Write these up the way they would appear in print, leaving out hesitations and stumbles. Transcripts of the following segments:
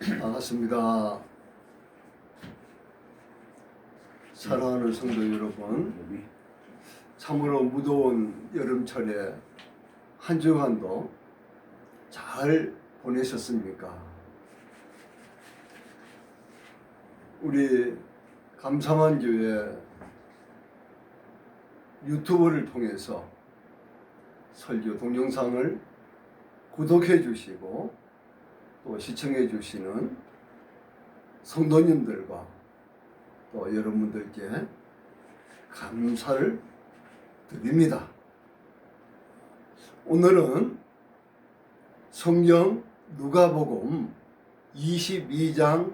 반갑습니다. 사랑하는 성도 여러분, 참으로 무더운 여름철에 한 주간도 잘 보내셨습니까? 우리 감사만교회 유튜브를 통해서 설교 동영상을 구독해 주시고 또 시청해 주시는 성도님들과 또 여러분들께 감사를 드립니다. 오늘은 성경 누가복음 22장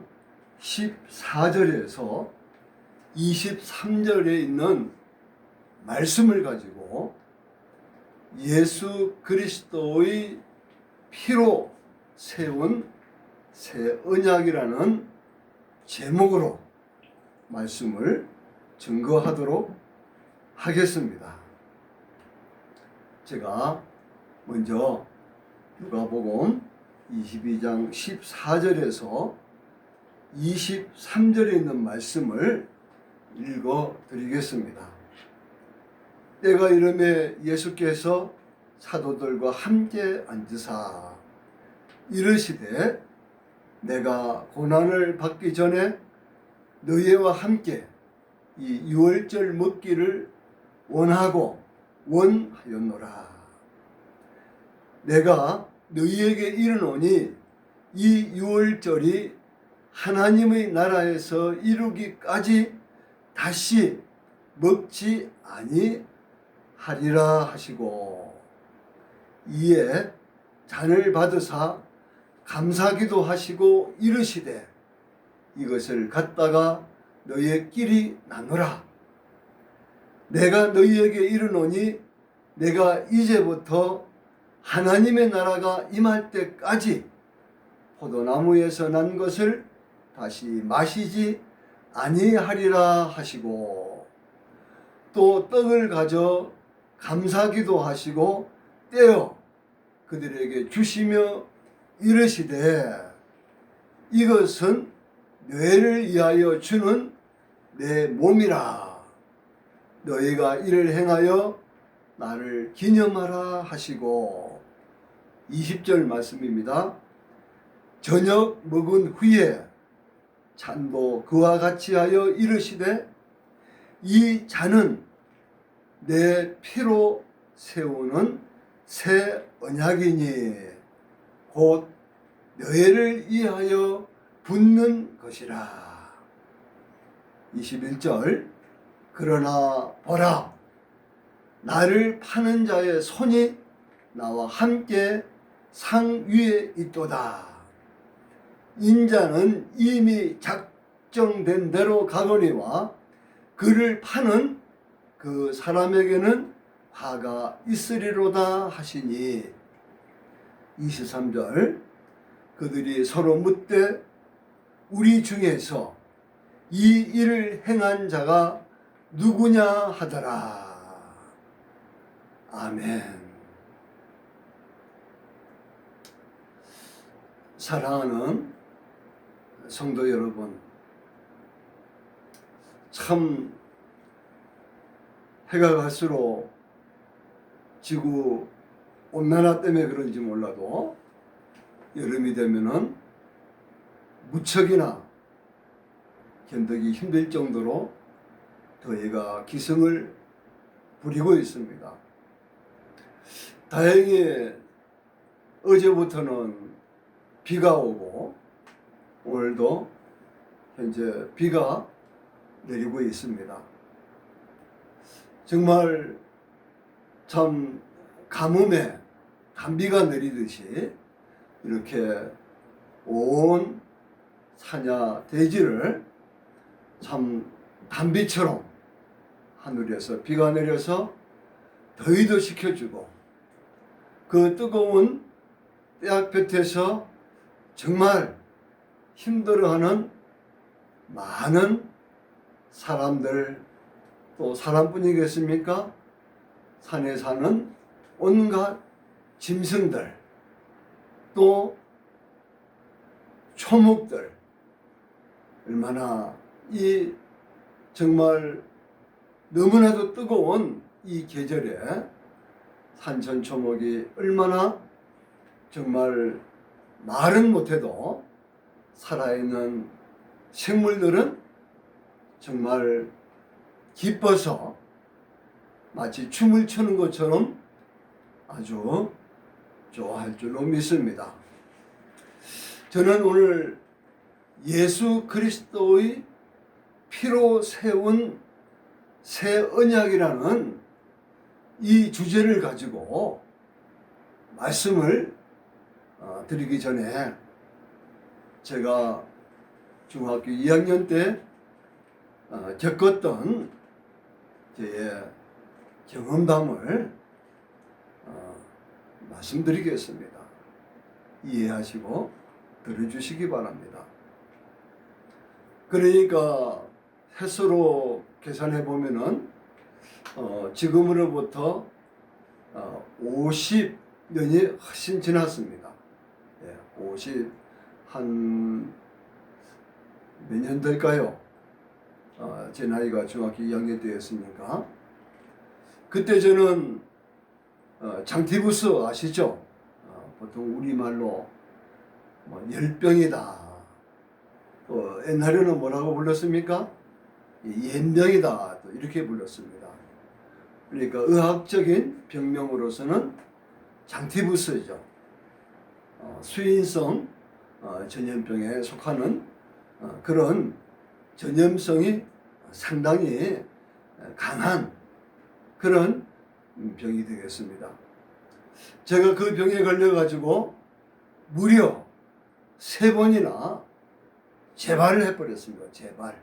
14절에서 23절에 있는 말씀을 가지고 예수 그리스도의 피로 세운 새 언약이라는 제목으로 말씀을 증거하도록 하겠습니다. 제가 먼저 누가복음 22장 14절에서 23절에 있는 말씀을 읽어 드리겠습니다. 때가 이르매 예수께서 사도들과 함께 앉으사 이르시되 내가 고난을 받기 전에 너희와 함께 이 유월절 먹기를 원하고 원하였노라. 내가 너희에게 이르노니 이 유월절이 하나님의 나라에서 이루기까지 다시 먹지 아니하리라 하시고 이에 잔을 받으사 감사기도 하시고 이르시되 이것을 갖다가 너희끼리 나누라. 내가 너희에게 이르노니 내가 이제부터 하나님의 나라가 임할 때까지 포도나무에서 난 것을 다시 마시지 아니하리라 하시고 또 떡을 가져 감사기도 하시고 떼어 그들에게 주시며 이르시되 이것은 너희를 위하여 주는 내 몸이라. 너희가 이를 행하여 나를 기념하라 하시고 20절 말씀입니다. 저녁 먹은 후에 잔도 그와 같이 하여 이르시되 이 잔은 내 피로 세우는 새 언약이니 곧 너희를 위하여 붓는 것이라. 21절 그러나 보라 나를 파는 자의 손이 나와 함께 상 위에 있도다. 인자는 이미 작정된 대로 가거니와 그를 파는 그 사람에게는 화가 있으리로다 하시니 23절 그들이 서로 묻되 우리 중에서 이 일을 행한 자가 누구냐 하더라. 아멘. 사랑하는 성도 여러분, 참 해가 갈수록 지구 온난화 때문에 그런지 몰라도 여름이 되면은 무척이나 견디기 힘들 정도로 더위가 기승을 부리고 있습니다. 다행히 어제부터는 비가 오고 오늘도 현재 비가 내리고 있습니다. 정말 참 가뭄에 단비가 내리듯이 이렇게 온 산야 대지를 참 단비처럼 하늘에서 비가 내려서 더위도 식혀주고 그 뜨거운 떼약볕에서 정말 힘들어하는 많은 사람들, 또 사람뿐이겠습니까? 산에 사는 온갖 짐승들, 또 초목들 얼마나 이 정말 너무나도 뜨거운 이 계절에 산천초목이 얼마나 정말 말은 못해도 살아있는 생물들은 정말 기뻐서 마치 춤을 추는 것처럼 아주 좋아할 줄로 믿습니다. 저는 오늘 예수 그리스도의 피로 세운 새 언약이라는 이 주제를 가지고 말씀을 드리기 전에 제가 중학교 2학년 때 겪었던 저의 경험담을 말씀드리겠습니다. 이해하시고 들어주시기 바랍니다. 그러니까 횟수로 계산해 보면은 지금으로부터 50년이 훨씬 지났습니다. 50 한 몇 년 될까요? 제 나이가 중학교 2학년 때였으니까 그때 저는 장티부스 아시죠? 보통 우리말로 뭐 열병이다. 옛날에는 뭐라고 불렀습니까? 옌병이다. 또 이렇게 불렀습니다. 그러니까 의학적인 병명으로서는 장티부스죠. 수인성 전염병에 속하는 그런 전염성이 상당히 강한 그런 병이 되겠습니다. 제가 그 병에 걸려가지고 무려 3번이나 재발을 해버렸습니다. 재발.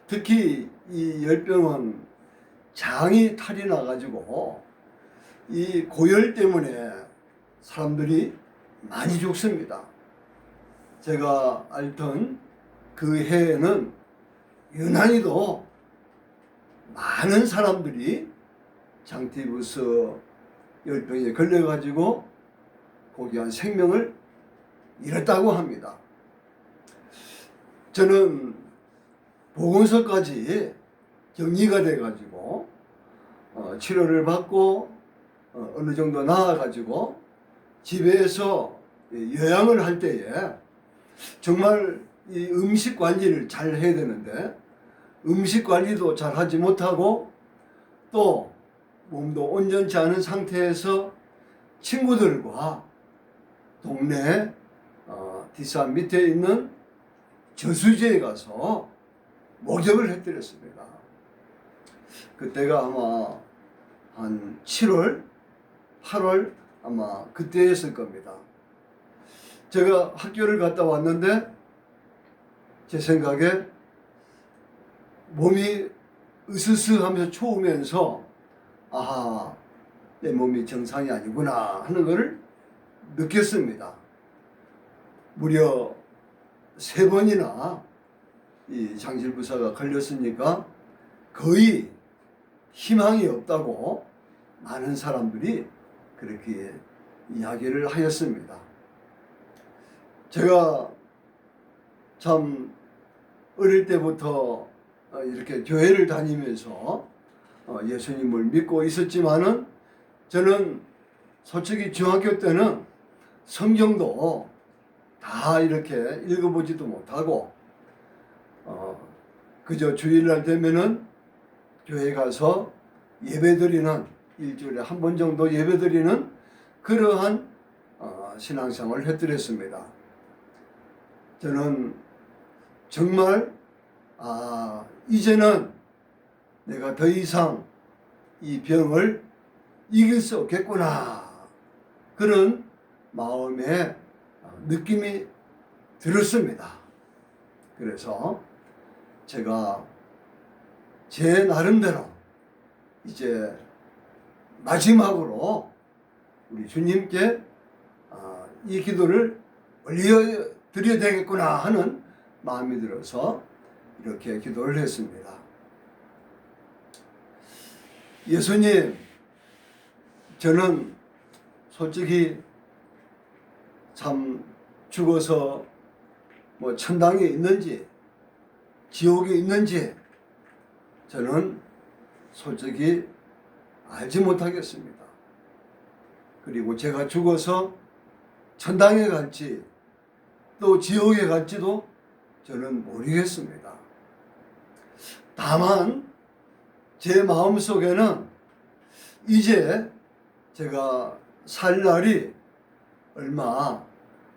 특히 이 열병은 장이 탈이 나가지고 이 고열 때문에 사람들이 많이 죽습니다. 제가 알던 그 해에는 유난히도 많은 사람들이 장티부스 열병에 걸려가지고 고귀한 생명을 잃었다고 합니다. 저는 보건소까지 격리가 돼가지고 치료를 받고 어느 정도 나아가지고 집에서 요양을 할 때에 정말 이 음식 관리를 잘 해야 되는데 음식 관리도 잘 하지 못하고 또 몸도 온전치 않은 상태에서 친구들과 동네 뒷산 밑에 있는 저수지에 가서 목욕을 해드렸습니다. 그때가 아마 한 7월, 8월 아마 그때였을 겁니다. 제가 학교를 갔다 왔는데 제 생각에 몸이 으스스하면서 추우면서 아하, 내 몸이 정상이 아니구나 하는 것을 느꼈습니다. 무려 3번이나 이 장질부사가 걸렸으니까 거의 희망이 없다고 많은 사람들이 그렇게 이야기를 하였습니다. 제가 참 어릴 때부터 이렇게 교회를 다니면서 예수님을 믿고 있었지만은 저는 솔직히 중학교 때는 성경도 다 이렇게 읽어보지도 못하고 그저 주일날 되면은 교회 가서 예배드리는 일주일에 한 번 정도 예배드리는 그러한 신앙생활을 해드렸습니다. 저는 정말 이제는 내가 더 이상 이 병을 이길 수 없겠구나 그런 마음의 느낌이 들었습니다. 그래서 제가 제 나름대로 이제 마지막으로 우리 주님께 이 기도를 올려드려야 되겠구나 하는 마음이 들어서 이렇게 기도를 했습니다. 예수님, 저는 솔직히 참 죽어서 뭐 천당에 있는지 지옥에 있는지 저는 솔직히 알지 못하겠습니다. 그리고 제가 죽어서 천당에 갈지 또 지옥에 갈지도 저는 모르겠습니다. 다만 제 마음속에는 이제 제가 살 날이 얼마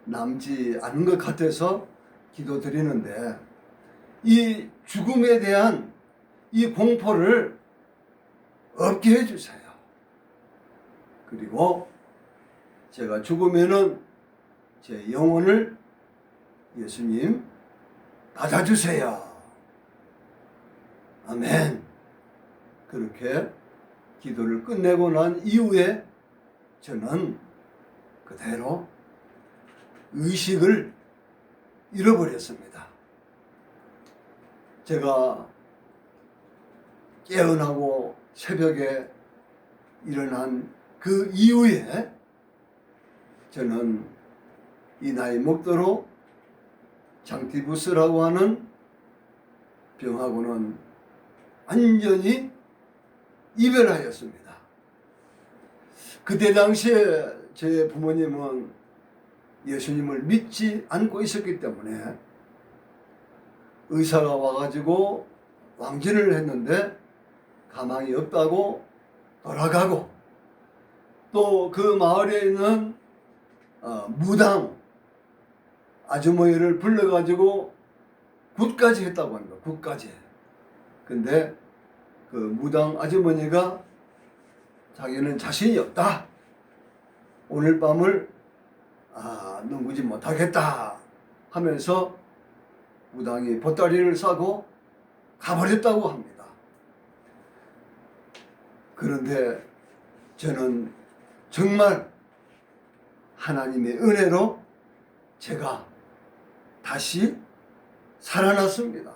남지 않은 것 같아서 기도드리는데, 이 죽음에 대한 이 공포를 없게 해주세요. 그리고 제가 죽으면은 제 영혼을 예수님 받아주세요. 아멘. 그렇게 기도를 끝내고 난 이후에 저는 그대로 의식을 잃어버렸습니다. 제가 깨어나고 새벽에 일어난 그 이후에 저는 이 나이 먹도록 장티부스라고 하는 병하고는 완전히 이별하였습니다. 그때 당시에 제 부모님은 예수님을 믿지 않고 있었기 때문에 의사가 와가지고 왕진을 했는데 가망이 없다고 돌아가고, 또 그 마을에 있는 무당 아주머니를 불러가지고 굿까지 했다고 합니다. 굿까지. 근데 그 무당 아주머니가 자기는 자신이 없다, 오늘 밤을 넘기지 못하겠다 하면서 무당이 보따리를 싸고 가버렸다고 합니다. 그런데 저는 정말 하나님의 은혜로 제가 다시 살아났습니다.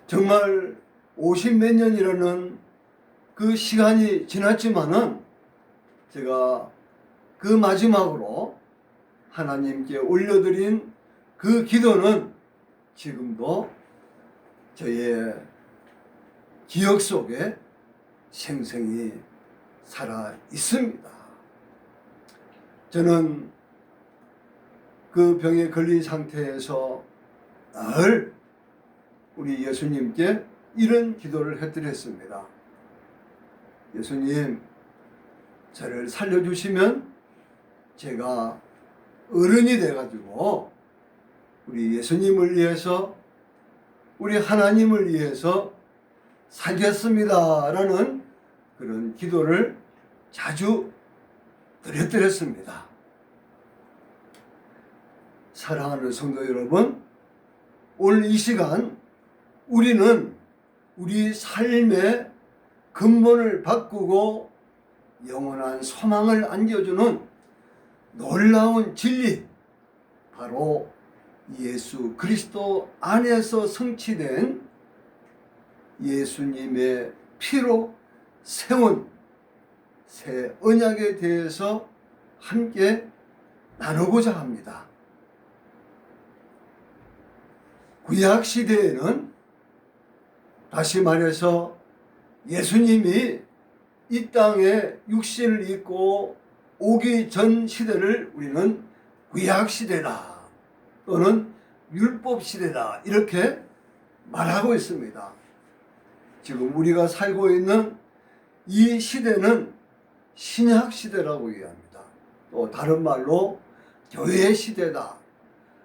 정말 50몇 년이라는 그 시간이 지났지만은 제가 그 마지막으로 하나님께 올려드린 그 기도는 지금도 저의 기억 속에 생생히 살아 있습니다. 저는 그 병에 걸린 상태에서 늘 우리 예수님께 이런 기도를 해드렸습니다. 예수님, 저를 살려주시면 제가 어른이 돼가지고 우리 예수님을 위해서, 우리 하나님을 위해서 살겠습니다 라는 그런 기도를 자주 드렸습니다. 사랑하는 성도 여러분, 오늘 이 시간 우리는 우리 삶의 근본을 바꾸고 영원한 소망을 안겨주는 놀라운 진리, 바로 예수 그리스도 안에서 성취된 예수님의 피로 세운 새 언약에 대해서 함께 나누고자 합니다. 구약 시대에는, 다시 말해서 예수님이 이 땅에 육신을 입고 오기 전 시대를 우리는 구약 시대다 또는 율법 시대다 이렇게 말하고 있습니다. 지금 우리가 살고 있는 이 시대는 신약 시대라고 얘기합니다. 또 다른 말로 교회 시대다,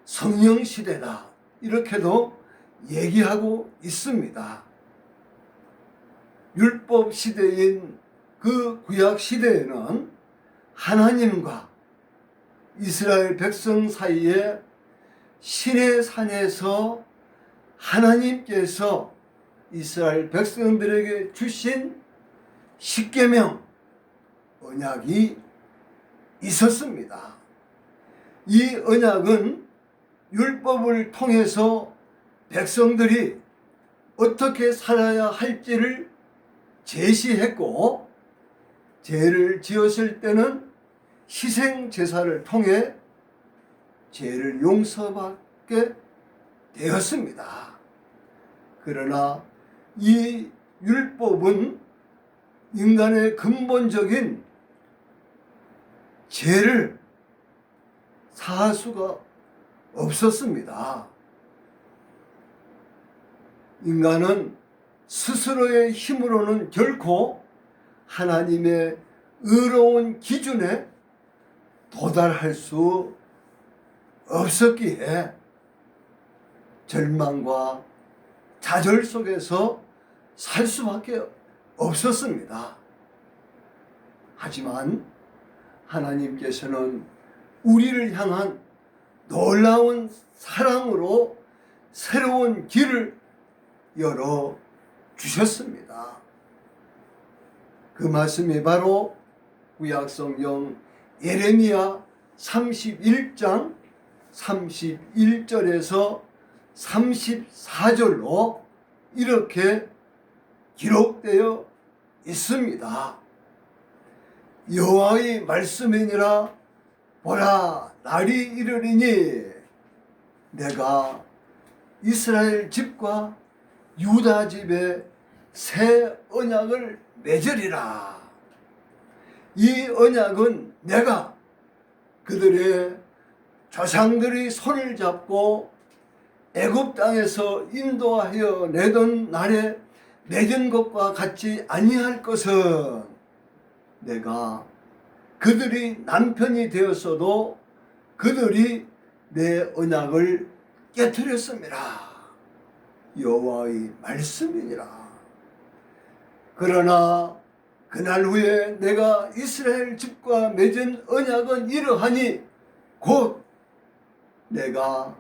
성령 시대다 이렇게도 얘기하고 있습니다. 율법 시대인 그 구약 시대에는 하나님과 이스라엘 백성 사이에 시내 산에서 하나님께서 이스라엘 백성들에게 주신 십계명 언약이 있었습니다. 이 언약은 율법을 통해서 백성들이 어떻게 살아야 할지를 제시했고, 죄를 지었을 때는 희생 제사를 통해 죄를 받게 되었습니다. 그러나 이 율법은 인간의 근본적인 죄를 사할 수가 없었습니다. 인간은 스스로의 힘으로는 결코 하나님의 의로운 기준에 도달할 수 없었기에 절망과 좌절 속에서 살 수밖에 없었습니다. 하지만 하나님께서는 우리를 향한 놀라운 사랑으로 새로운 길을 열어 주셨습니다. 그 말씀이 바로 구약성경 예레미야 31장 31절에서 34절로 이렇게 기록되어 있습니다. 여호와의 말씀이니라. 보라, 날이 이르리니 내가 이스라엘 집과 유다 집에 새 언약을 맺으리라. 이 언약은 내가 그들의 조상들의 손을 잡고 애굽 땅에서 인도하여 내던 날에 맺은 것과 같지 아니할 것은 내가 그들이 남편이 되었어도 그들이 내 언약을 깨뜨렸음이라. 여호와의 말씀이니라. 그러나 그날 후에 내가 이스라엘 집과 맺은 언약은 이러하니 곧 내가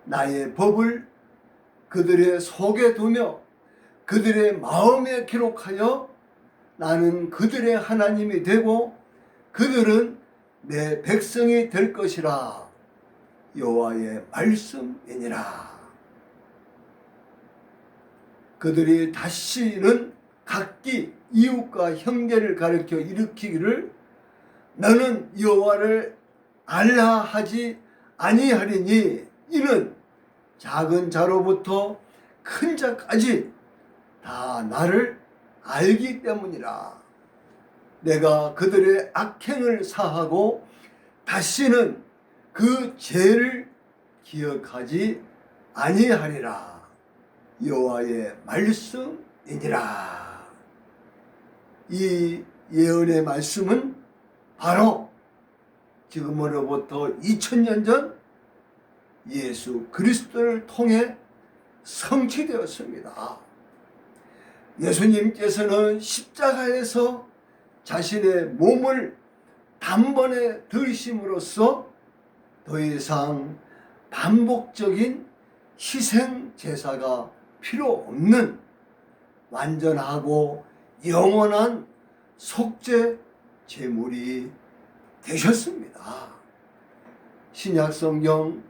나의 법을 그들의 속에 두며 그들의 마음에 기록하여 나는 그들의 하나님이 되고 그들은 내 백성이 될 것이라. 여호와의 말씀이니라. 그들이 다시는 각기 이웃과 형제를 가리켜 일으키기를 너는 여호와를 알라 하지 아니하리니 이는 작은 자로부터 큰 자까지 다 나를 알기 때문이라. 내가 그들의 악행을 사하고 다시는 그 죄를 기억하지 아니하리라. 여호와의 말씀이니라. 이 예언의 말씀은 바로 지금으로부터 2000년 전 예수 그리스도를 통해 성취되었습니다. 예수님께서는 십자가에서 자신의 몸을 단번에 들이심으로써 더 이상 반복적인 희생 제사가 필요 없는 완전하고 영원한 속죄 제물이 되셨습니다. 신약성경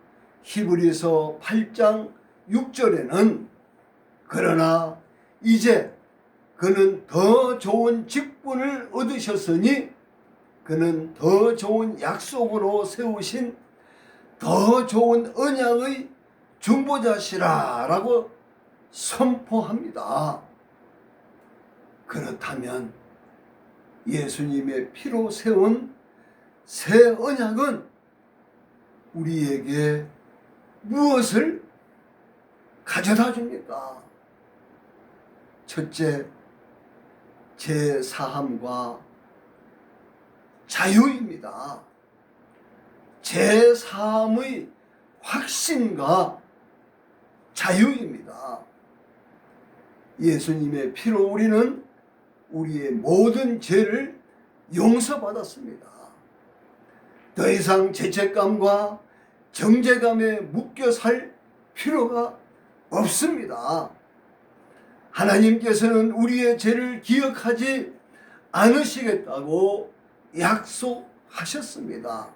히브리서 8장 6절에는 그러나 이제 그는 더 좋은 직분을 얻으셨으니 그는 더 좋은 약속으로 세우신 더 좋은 언약의 중보자시라 라고 선포합니다. 그렇다면 예수님의 피로 세운 새 언약은 우리에게 무엇을 가져다 줍니까? 첫째, 제사함과 자유입니다. 제사함의 확신과 자유입니다. 예수님의 피로 우리는 우리의 모든 죄를 용서받았습니다. 더 이상 죄책감과 정죄감에 묶여 살 필요가 없습니다. 하나님께서는 우리의 죄를 기억하지 않으시겠다고 약속하셨습니다.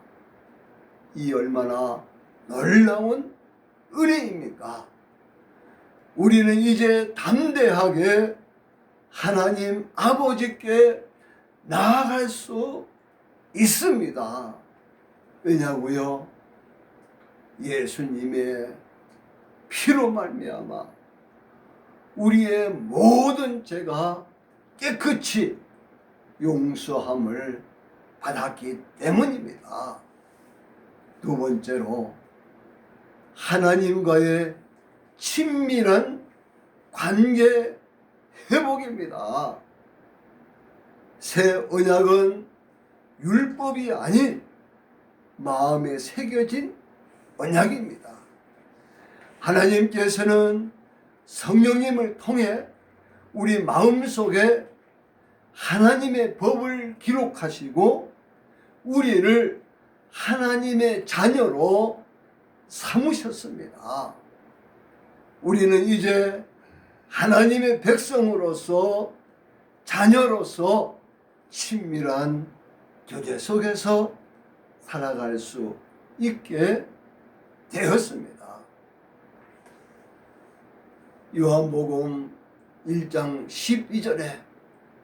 이 얼마나 놀라운 은혜입니까? 우리는 이제 담대하게 하나님 아버지께 나아갈 수 있습니다. 왜냐고요? 예수님의 피로 말미암아 우리의 모든 죄가 깨끗이 용서함을 받았기 때문입니다. 두 번째로 하나님과의 친밀한 관계 회복입니다. 새 언약은 율법이 아닌 마음에 새겨진 언약입니다. 하나님께서는 성령님을 통해 우리 마음속에 하나님의 법을 기록하시고 우리를 하나님의 자녀로 삼으셨습니다. 우리는 이제 하나님의 백성으로서 자녀로서 친밀한 교제 속에서 살아갈 수 있게 되었습니다. 요한복음 1장 12절에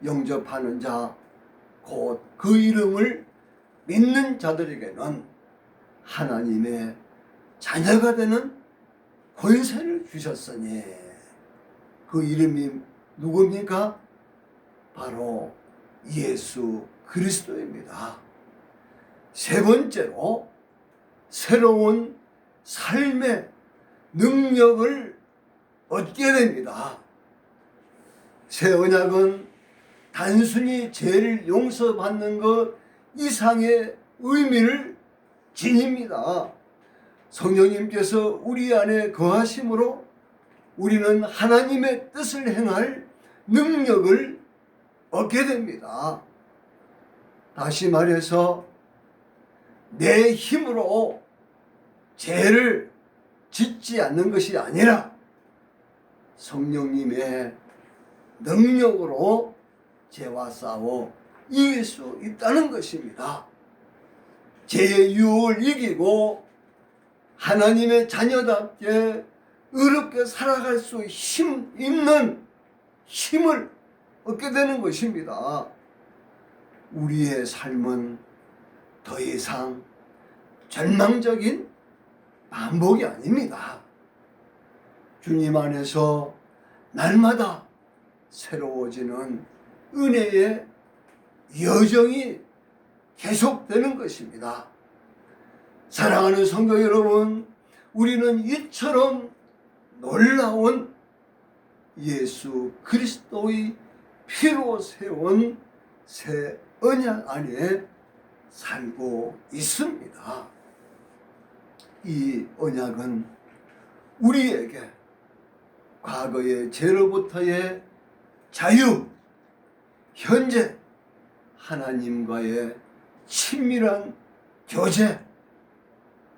영접하는 자 곧 그 이름을 믿는 자들에게는 하나님의 자녀가 되는 권세를 주셨으니 그 이름이 누굽니까? 바로 예수 그리스도입니다. 세 번째로 새로운 삶의 능력을 얻게 됩니다. 새 언약은 단순히 죄를 용서받는 것 이상의 의미를 지닙니다. 성령님께서 우리 안에 거하심으로 우리는 하나님의 뜻을 행할 능력을 얻게 됩니다. 다시 말해서 내 힘으로 죄를 짓지 않는 것이 아니라 성령님의 능력으로 죄와 싸워 이길 수 있다는 것입니다. 죄의 유혹을 이기고 하나님의 자녀답게 의롭게 살아갈 수 있는 힘을 얻게 되는 것입니다. 우리의 삶은 더 이상 절망적인 반복이 아닙니다. 주님 안에서 날마다 새로워지는 은혜의 여정이 계속되는 것입니다. 사랑하는 성도 여러분, 우리는 이처럼 놀라운 예수 그리스도의 피로 세운 새 언약 안에 살고 있습니다. 이 언약은 우리에게 과거의 죄로부터의 자유, 현재 하나님과의 친밀한 교제,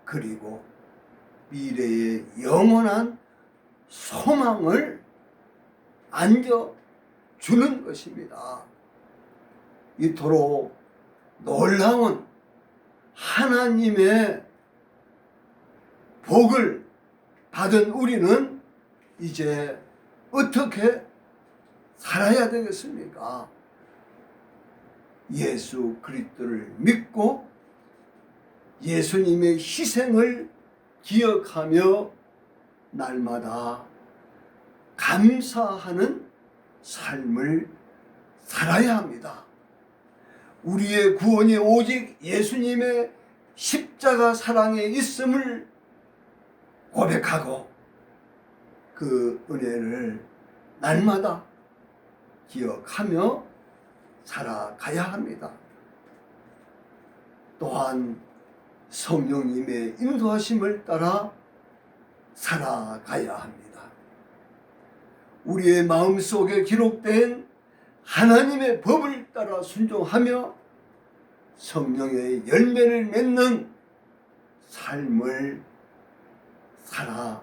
그리고 미래의 영원한 소망을 안겨주는 것입니다. 이토록 놀라운 하나님의 복을 받은 우리는 이제 어떻게 살아야 되겠습니까? 예수 그리스도를 믿고 예수님의 희생을 기억하며 날마다 감사하는 삶을 살아야 합니다. 우리의 구원이 오직 예수님의 십자가 사랑에 있음을 고백하고 그 은혜를 날마다 기억하며 살아가야 합니다. 또한 성령님의 인도하심을 따라 살아가야 합니다. 우리의 마음속에 기록된 하나님의 법을 따라 순종하며 성령의 열매를 맺는 삶을 살아가야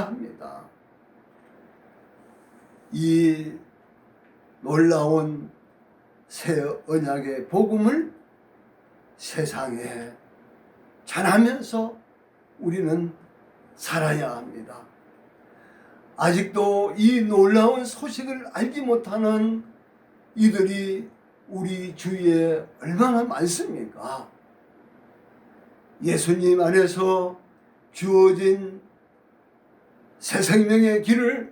합니다. 이 놀라운 새 언약의 복음을 세상에 전하면서 우리는 살아야 합니다. 아직도 이 놀라운 소식을 알지 못하는 이들이 우리 주위에 얼마나 많습니까? 예수님 안에서 주어진 새 생명의 길을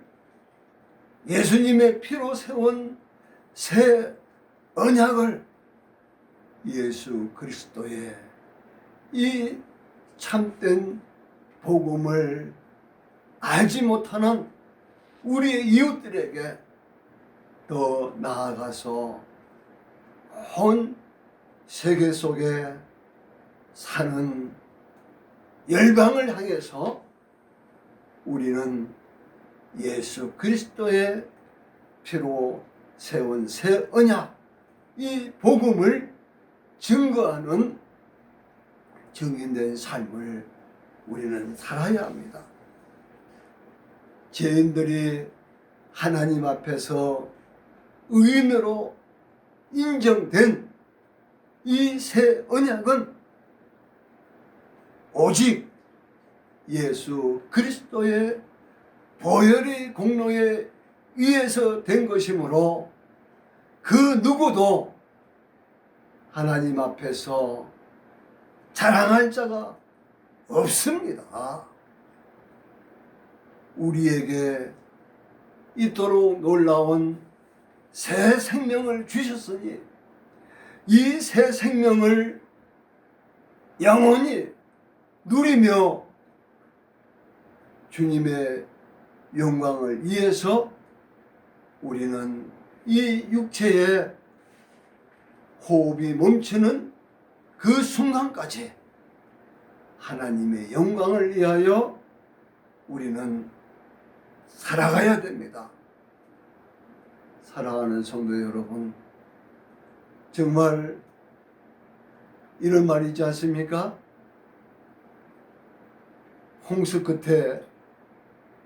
예수님의 피로 세운 새 언약을 예수 그리스도의 이 참된 복음을 알지 못하는 우리의 이웃들에게 더 나아가서 온 세계 속에 사는 열방을 향해서 우리는 예수 그리스도의 피로 세운 새 언약, 이 복음을 증거하는 증인된 삶을 우리는 살아야 합니다. 죄인들이 하나님 앞에서 의인으로 인정된 이 새 언약은 오직 예수 그리스도의 보혈의 공로에 의해서 된 것이므로 그 누구도 하나님 앞에서 자랑할 자가 없습니다. 우리에게 이토록 놀라운 새 생명을 주셨으니 이 새 생명을 영원히 누리며 주님의 영광을 위해서 우리는 이 육체의 호흡이 멈추는 그 순간까지 하나님의 영광을 위하여 우리는 살아가야 됩니다. 사랑하는 성도 여러분, 정말 이런 말이 있지 않습니까? 홍수 끝에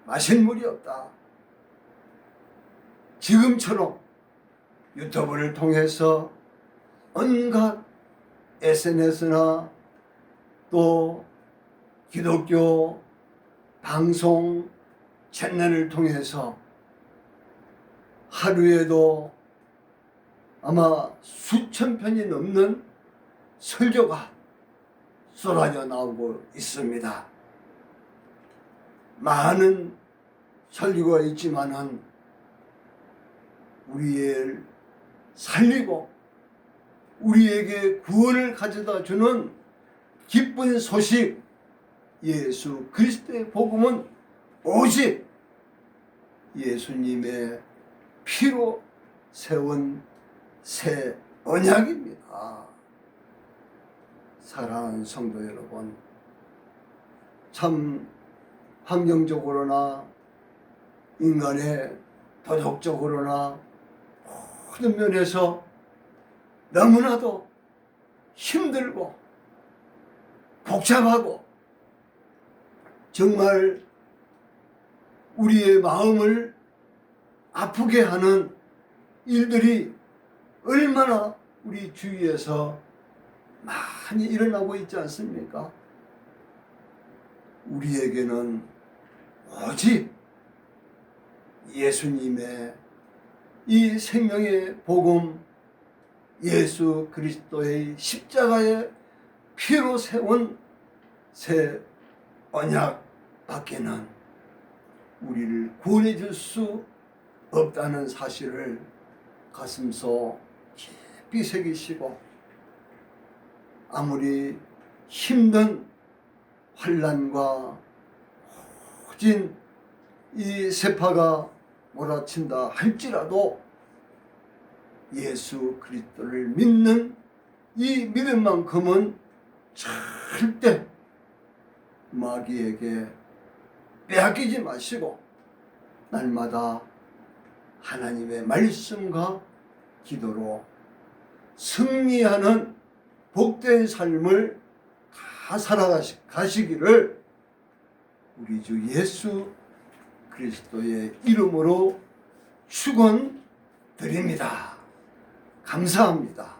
마실 물이 없다. 지금처럼 유튜브를 통해서 온갖 SNS나 또 기독교 방송 채널을 통해서 하루에도 아마 수천 편이 넘는 설교가 쏟아져 나오고 있습니다. 많은 설교가 있지만은 우리를 살리고 우리에게 구원을 가져다 주는 기쁜 소식 예수 그리스도의 복음은 오직 예수님의 피로 세운 새 언약입니다. 사랑하는 성도 여러분, 참 환경적으로나 인간의 도덕적으로나 모든 면에서 너무나도 힘들고 복잡하고 정말 우리의 마음을 아프게 하는 일들이 얼마나 우리 주위에서 많이 일어나고 있지 않습니까? 우리에게는 오직 예수님의 이 생명의 복음, 예수 그리스도의 십자가의 피로 세운 새 언약밖에는 우리를 구원해 줄 수 없다는 사실을 가슴속 깊이 새기시고, 아무리 힘든 환난과 모진 이 세파가 몰아친다 할지라도 예수 그리스도를 믿는 이 믿음만큼은 절대 마귀에게 빼앗기지 마시고 날마다 하나님의 말씀과 기도로 승리하는 복된 삶을 다 살아가시기를 우리 주 예수 그리스도의 이름으로 축원드립니다. 감사합니다.